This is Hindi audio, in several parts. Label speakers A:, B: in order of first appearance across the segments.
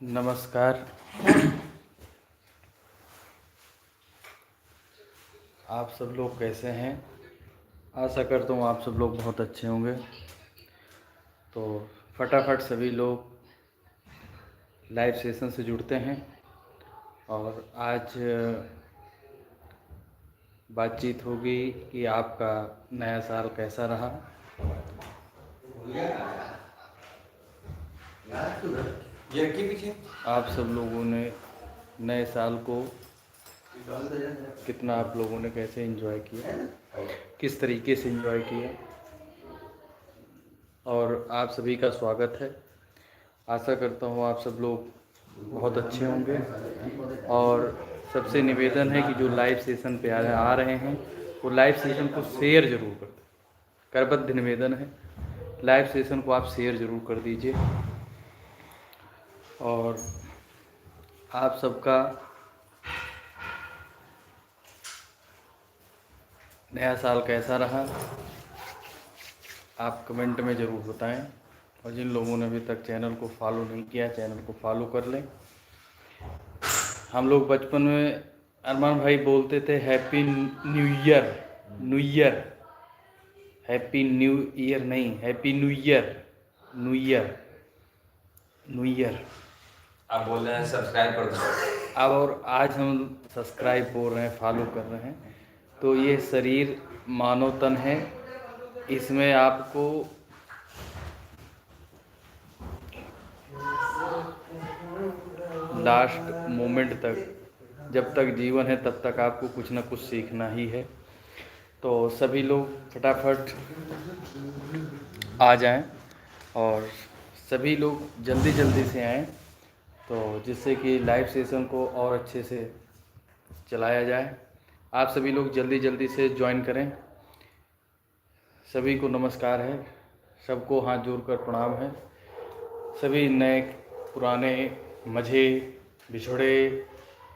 A: नमस्कार। आप सब लोग कैसे हैं? आशा करता हूँ आप सब लोग बहुत अच्छे होंगे। तो फटाफट सभी लोग लाइव सेशन से जुड़ते हैं और आज बातचीत होगी कि आपका नया साल कैसा रहा। आप सब लोगों ने नए साल को कितना आप लोगों ने कैसे एंजॉय किया, किस तरीके से एंजॉय किया, और आप सभी का स्वागत है। आशा करता हूँ आप सब लोग बहुत अच्छे होंगे और सबसे निवेदन है कि जो लाइव सेशन पे आ रहे हैं वो लाइव सेशन को शेयर ज़रूर कर दें। करबद्ध निवेदन है, लाइव सेशन को आप शेयर ज़रूर कर दीजिए। और आप सबका नया साल कैसा रहा आप कमेंट में ज़रूर बताएं। और जिन लोगों ने अभी तक चैनल को फॉलो नहीं किया, चैनल को फॉलो कर लें। हम लोग बचपन में अरमान भाई बोलते थे happy new year, new year, happy new year नहीं, happy new year, new year, new year.
B: आप बोल रहे हैं सब्सक्राइब कर दो।
A: अब और आज हम सब्सक्राइब बोल रहे हैं, फॉलो कर रहे हैं। तो ये शरीर मानव तन है, इसमें आपको लास्ट मोमेंट तक, जब तक जीवन है तब तक आपको कुछ ना कुछ सीखना ही है। तो सभी लोग फटाफट आ जाएं और सभी लोग जल्दी जल्दी से आएं, तो जिससे कि लाइव सेशन को और अच्छे से चलाया जाए। आप सभी लोग जल्दी जल्दी से ज्वाइन करें। सभी को नमस्कार है, सबको हाथ जोड़कर प्रणाम है। सभी नए पुराने मझे बिछड़े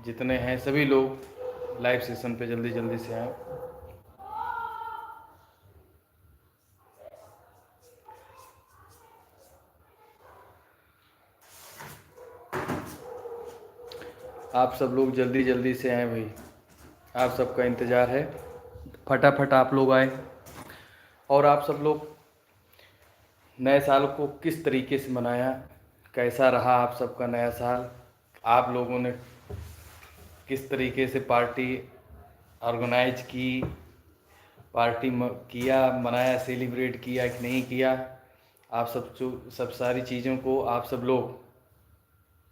A: जितने हैं सभी लोग लाइव सेशन पे जल्दी जल्दी से आएँ। आप सब लोग जल्दी जल्दी से आएँ भाई, आप सबका इंतज़ार है। फटाफट आप लोग आए। और आप सब लोग नए साल को किस तरीके से मनाया, कैसा रहा आप सबका नया साल, आप लोगों ने किस तरीके से पार्टी ऑर्गेनाइज की, पार्टी किया, मनाया, सेलिब्रेट किया कि नहीं किया, आप सब सारी चीज़ों को आप सब लोग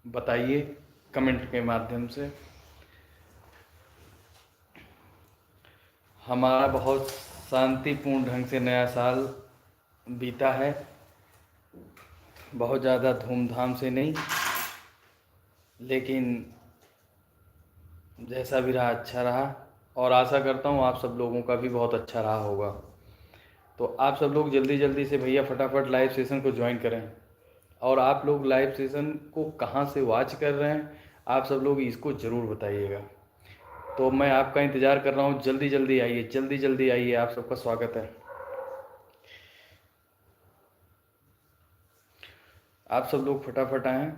A: बताइए कमेंट के माध्यम से। हमारा बहुत शांतिपूर्ण ढंग से नया साल बीता है, बहुत ज़्यादा धूमधाम से नहीं, लेकिन जैसा भी रहा अच्छा रहा। और आशा करता हूँ आप सब लोगों का भी बहुत अच्छा रहा होगा। तो आप सब लोग जल्दी जल्दी से भैया फटाफट लाइव सेशन को ज्वाइन करें। और आप लोग लाइव सेशन को कहाँ से वॉच कर रहे हैं आप सब लोग इसको ज़रूर बताइएगा। तो मैं आपका इंतज़ार कर रहा हूँ, जल्दी जल्दी आइए, जल्दी जल्दी आइए, आप सबका स्वागत है। आप सब लोग फटाफट आएँ,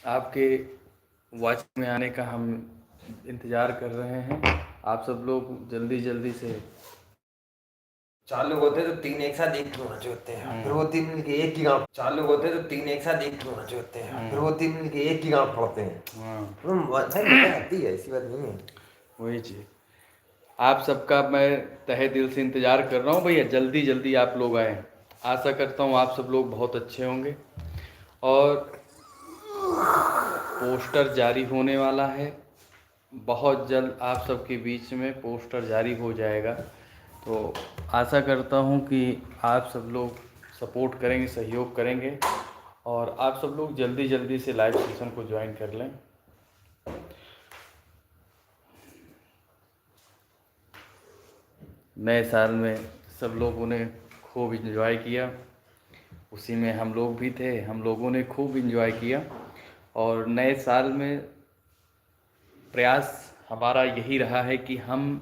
A: आपके वॉच में आने का हम इंतज़ार कर रहे हैं। आप सब लोग जल्दी जल्दी से।
B: चार लोग होते तो तीन एक साथ एक क्यों नाचे होते हैं, फिर वो तीन मिलके एक की गांव। चार लोग होते तो तीन एक साथ एक क्यों नाचे होते हैं, फिर वो तीन मिलके एक की गांव फोड़ते हैं। भाई मजा आती है, ऐसी बात नहीं है।
A: वही चीज़ आप सबका मैं तहे दिल से इंतज़ार कर रहा हूँ भैया, जल्दी जल्दी आप लोग आए। आशा करता हूँ आप सब लोग बहुत अच्छे होंगे। और पोस्टर जारी होने वाला है, बहुत जल्द आप सबके बीच में पोस्टर जारी हो जाएगा। तो आशा करता हूँ कि आप सब लोग सपोर्ट करेंगे, सहयोग करेंगे और आप सब लोग जल्दी जल्दी से लाइव सेशन को ज्वाइन कर लें। नए साल में सब लोगों ने खूब इंजॉय किया, उसी में हम लोग भी थे, हम लोगों ने खूब इंजॉय किया। और नए साल में प्रयास हमारा यही रहा है कि हम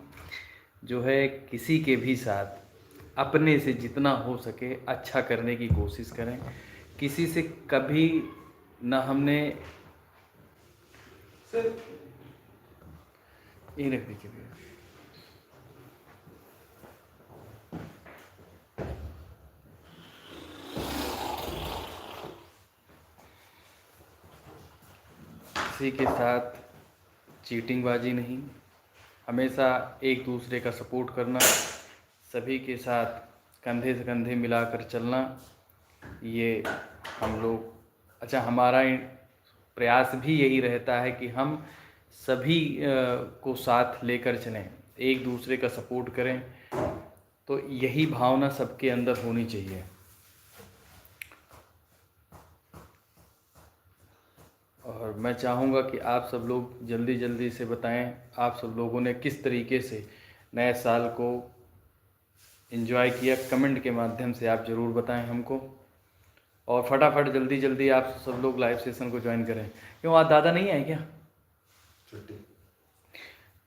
A: जो है किसी के भी साथ अपने से जितना हो सके अच्छा करने की कोशिश करें। किसी से कभी ना हमने ये रख दीजिए भैया। किसी के साथ चीटिंगबाजी नहीं, हमेशा एक दूसरे का सपोर्ट करना, सभी के साथ कंधे से कंधे मिलाकर चलना, ये हम लोग अच्छा हमारा प्रयास भी यही रहता है कि हम सभी को साथ लेकर चलें, एक दूसरे का सपोर्ट करें। तो यही भावना सबके अंदर होनी चाहिए। और मैं चाहूँगा कि आप सब लोग जल्दी जल्दी से बताएं आप सब लोगों ने किस तरीके से नए साल को एंजॉय किया। कमेंट के माध्यम से आप ज़रूर बताएं हमको, और फटाफट जल्दी जल्दी आप सब लोग लाइव सेशन को ज्वाइन करें। क्यों आज दादा नहीं आए क्या?
B: छुट्टी।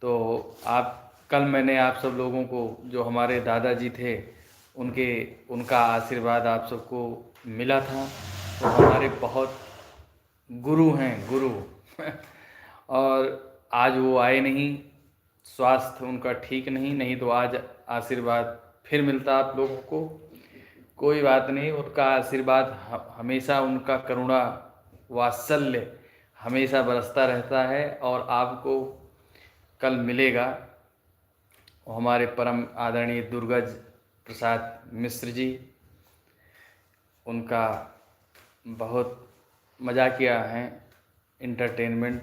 A: तो आप कल मैंने आप सब लोगों को, जो हमारे दादाजी थे, उनका आशीर्वाद आप सबको मिला था। तो हमारे बहुत गुरु हैं, गुरु और आज वो आए नहीं, स्वास्थ्य उनका ठीक नहीं तो आज आशीर्वाद फिर मिलता आप लोगों को। कोई बात नहीं, उनका आशीर्वाद हमेशा, उनका करुणा वात्सल्य हमेशा बरसता रहता है और आपको कल मिलेगा। वो हमारे परम आदरणीय दुर्गा प्रसाद मिश्र जी, उनका बहुत मजाकिया हैं, एंटरटेनमेंट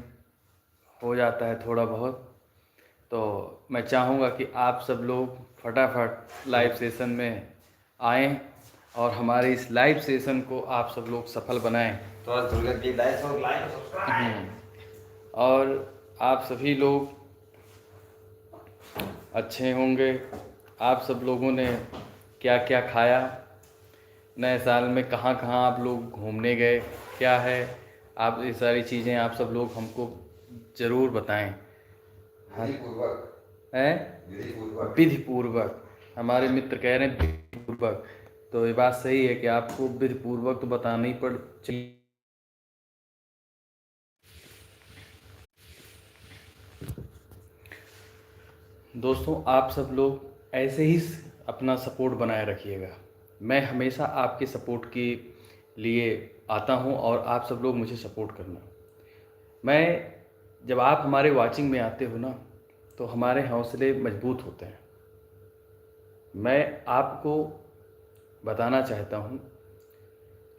A: हो जाता है थोड़ा बहुत। तो मैं चाहूँगा कि आप सब लोग फटाफट लाइव सेशन में आएँ और हमारे इस लाइव सेशन को आप सब लोग सफल बनाएं।
B: तो आज दुर्गा की लाइक और सब्सक्राइब।
A: और आप सभी लोग अच्छे होंगे। आप सब लोगों ने क्या क्या खाया, नए साल में कहाँ कहाँ आप लोग घूमने गए, क्या है, आप ये सारी चीज़ें आप सब लोग हमको ज़रूर बताएं। विधि पूर्वक हमारे मित्र कह रहे हैं विधि पूर्वक, तो ये बात सही है कि आपको विधि पूर्वक तो बताना ही पड़ चाहिए। दोस्तों आप सब लोग ऐसे ही अपना सपोर्ट बनाए रखिएगा। मैं हमेशा आपके सपोर्ट के लिए आता हूं और आप सब लोग मुझे सपोर्ट करना। मैं जब आप हमारे वाचिंग में आते हो ना, तो हमारे हौसले मजबूत होते हैं। मैं आपको बताना चाहता हूं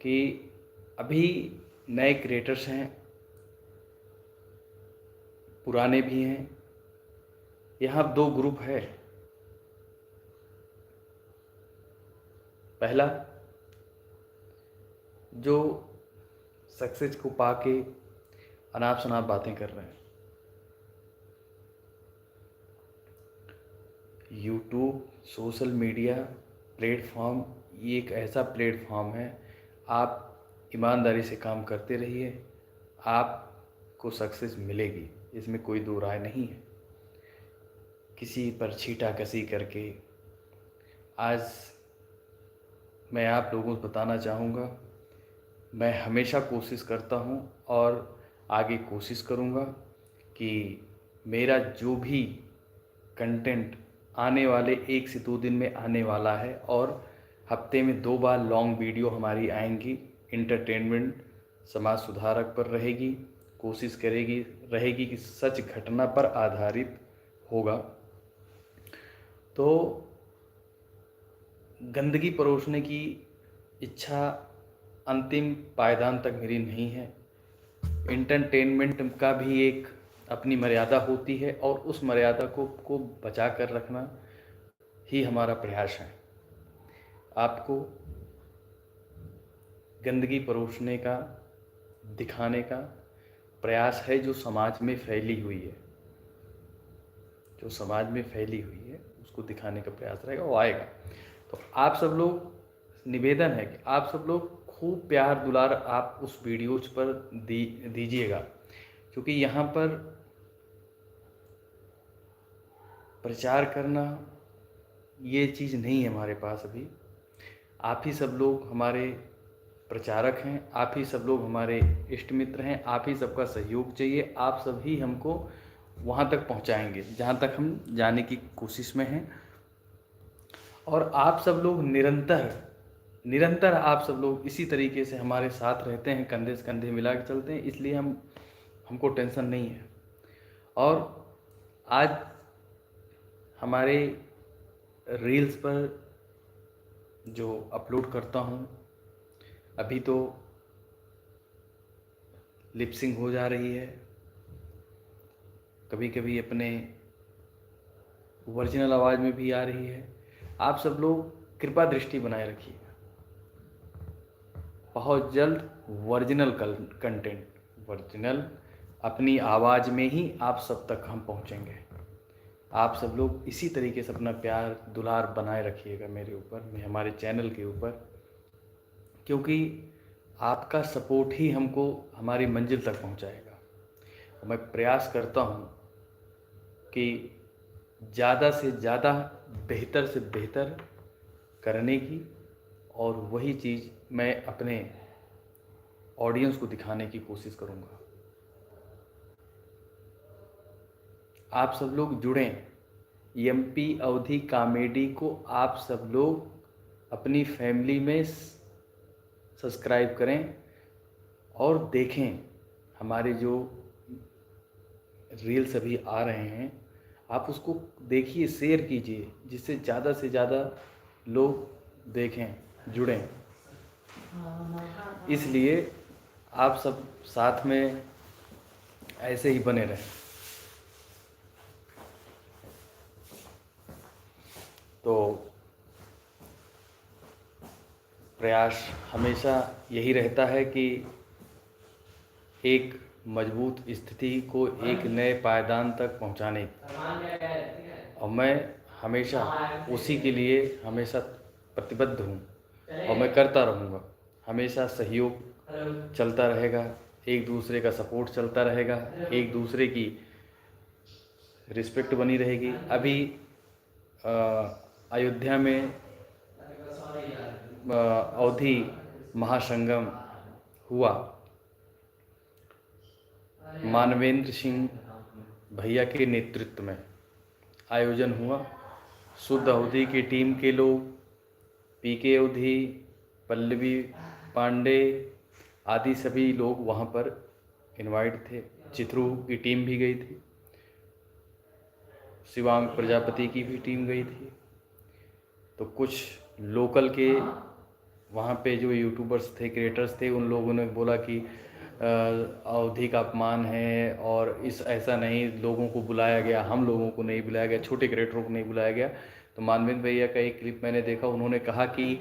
A: कि अभी नए क्रिएटर्स हैं, पुराने भी हैं। यहाँ दो ग्रुप है। पहला, जो सक्सेस को पाके अनाप शनाप बातें कर रहे हैं। यूट्यूब सोशल मीडिया प्लेटफॉर्म, ये एक ऐसा प्लेटफॉर्म है, आप ईमानदारी से काम करते रहिए, आपको सक्सेस मिलेगी, इसमें कोई दो राय नहीं है। किसी पर छीटाकशी करके आज मैं आप लोगों को बताना चाहूँगा, मैं हमेशा कोशिश करता हूँ और आगे कोशिश करूँगा कि मेरा जो भी कंटेंट आने वाले 1 से 2 दिन में आने वाला है, और हफ्ते में 2 बार लॉन्ग वीडियो हमारी आएंगी, एंटरटेनमेंट समाज सुधारक पर रहेगी, कोशिश रहेगी कि सच घटना पर आधारित होगा। तो गंदगी परोसने की इच्छा अंतिम पायदान तक मेरी नहीं है। एंटरटेनमेंट का भी एक अपनी मर्यादा होती है और उस मर्यादा को बचा कर रखना ही हमारा प्रयास है। आपको गंदगी परोसने का, दिखाने का प्रयास है जो समाज में फैली हुई है, जो समाज में फैली हुई है उसको दिखाने का प्रयास रहेगा, वो आएगा। तो आप सब लोग, निवेदन है कि आप सब लोग खूब प्यार दुलार आप उस वीडियोज पर दीजिएगा, क्योंकि यहाँ पर प्रचार करना ये चीज़ नहीं है हमारे पास अभी। आप ही सब लोग हमारे प्रचारक हैं, आप ही सब लोग हमारे इष्ट मित्र हैं, आप ही सबका सहयोग चाहिए। आप सब ही हमको वहाँ तक पहुँचाएंगे जहाँ तक हम जाने की कोशिश में हैं। और आप सब लोग निरंतर आप सब लोग इसी तरीके से हमारे साथ रहते हैं, कंधे से कंधे मिला के चलते हैं, इसलिए हमको टेंशन नहीं है। और आज हमारे रील्स पर जो अपलोड करता हूँ, अभी तो लिपसिंग हो जा रही है, कभी कभी अपने ओरिजिनल आवाज़ में भी आ रही है। आप सब लोग कृपा दृष्टि बनाए रखिए, बहुत जल्द ओरिजिनल कंटेंट, ओरिजिनल अपनी आवाज़ में ही आप सब तक हम पहुंचेंगे। आप सब लोग इसी तरीके से अपना प्यार दुलार बनाए रखिएगा मेरे ऊपर, हमारे चैनल के ऊपर, क्योंकि आपका सपोर्ट ही हमको हमारी मंजिल तक पहुंचाएगा। मैं प्रयास करता हूं कि ज़्यादा से ज़्यादा बेहतर से बेहतर करने की, और वही चीज़ मैं अपने ऑडियंस को दिखाने की कोशिश करूंगा। आप सब लोग जुड़ें, एमपी अवधी कॉमेडी को आप सब लोग अपनी फैमिली में सब्सक्राइब करें और देखें। हमारे जो रील्स अभी आ रहे हैं, आप उसको देखिए, शेयर कीजिए, जिससे ज़्यादा से ज़्यादा लोग देखें, जुड़ें। इसलिए आप सब साथ में ऐसे ही बने रहें। तो प्रयास हमेशा यही रहता है कि एक मजबूत स्थिति को एक नए पायदान तक पहुंचाने की, और मैं हमेशा उसी के लिए हमेशा प्रतिबद्ध हूं, और मैं करता रहूँगा। हमेशा सहयोग चलता रहेगा, एक दूसरे का सपोर्ट चलता रहेगा, एक दूसरे की रिस्पेक्ट बनी रहेगी। अभी अयोध्या में अवधी महासंगम हुआ, मानवेंद्र सिंह भैया के नेतृत्व में आयोजन हुआ। शुद्ध अवधी की टीम के लोग, पीके अवधी, पल्लवी पांडे आदि सभी लोग वहाँ पर इनवाइट थे। चित्रू की टीम भी गई थी, शिवांग प्रजापति की भी टीम गई थी। तो कुछ लोकल के वहाँ पे जो यूट्यूबर्स थे, क्रिएटर्स थे, उन लोगों ने बोला कि अवधी का अपमान है, और ऐसा नहीं, लोगों को बुलाया गया, हम लोगों को नहीं बुलाया गया, छोटे क्रिएटरों को नहीं बुलाया गया। तो मानवेंद्र भैया का एक क्लिप मैंने देखा, उन्होंने कहा कि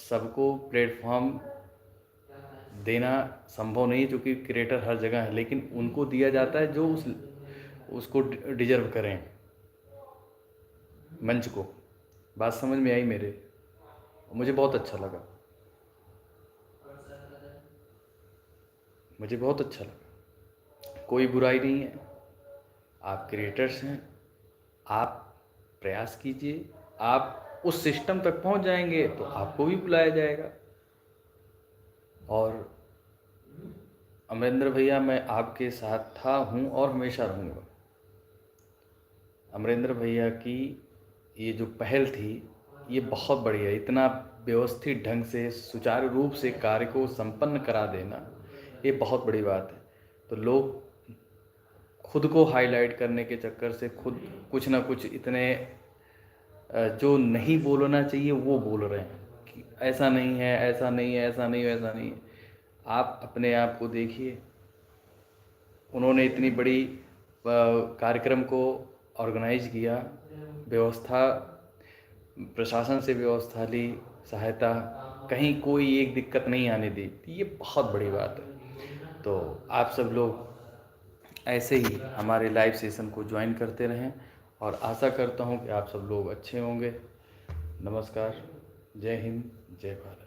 A: सबको प्लेटफॉर्म देना संभव नहीं, क्योंकि क्रिएटर हर जगह है, लेकिन उनको दिया जाता है जो उसको डिजर्व करें मंच को। बात समझ में आई मेरे? मुझे बहुत अच्छा लगा, मुझे बहुत अच्छा लगा। कोई बुराई नहीं है, आप क्रिएटर्स हैं, आप प्रयास कीजिए, आप उस सिस्टम तक पहुंच जाएंगे तो आपको भी बुलाया जाएगा। और अमरेंद्र भैया, मैं आपके साथ था, हूं और हमेशा रहूँगा। अमरेंद्र भैया की ये जो पहल थी, ये बहुत बढ़िया, इतना व्यवस्थित ढंग से सुचारू रूप से कार्य को संपन्न करा देना, ये बहुत बड़ी बात है। तो लोग खुद को हाईलाइट करने के चक्कर से खुद कुछ ना कुछ इतने जो नहीं बोलना चाहिए वो बोल रहे हैं कि ऐसा नहीं है, ऐसा नहीं है, ऐसा नहीं है, ऐसा नहीं है। आप अपने आप को देखिए, उन्होंने इतनी बड़ी कार्यक्रम को ऑर्गेनाइज किया, व्यवस्था, प्रशासन से व्यवस्था ली, सहायता, कहीं कोई एक दिक्कत नहीं आने दी, ये बहुत बड़ी बात है। तो आप सब लोग ऐसे ही हमारे लाइव सेशन को ज्वाइन करते रहें, और आशा करता हूं कि आप सब लोग अच्छे होंगे। नमस्कार, जय हिंद, जय भारत।